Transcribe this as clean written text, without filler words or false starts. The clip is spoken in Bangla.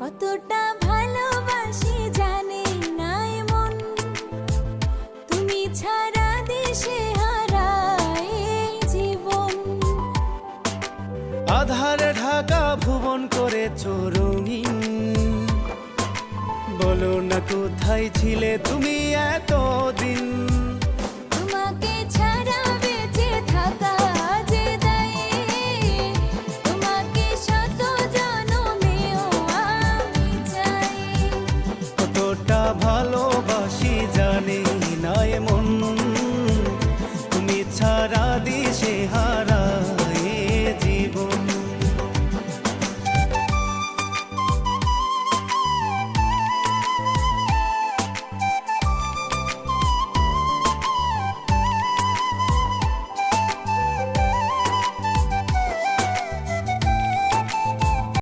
কতটা ভালোবাসি জানে না এমন, তুমি ছাড়া দিশে হারায় এই জীবন। আধারে ঢাকা ভুবন করেছো রঙিন, বলো না কোথায় ছিলে তুমি এতদিন।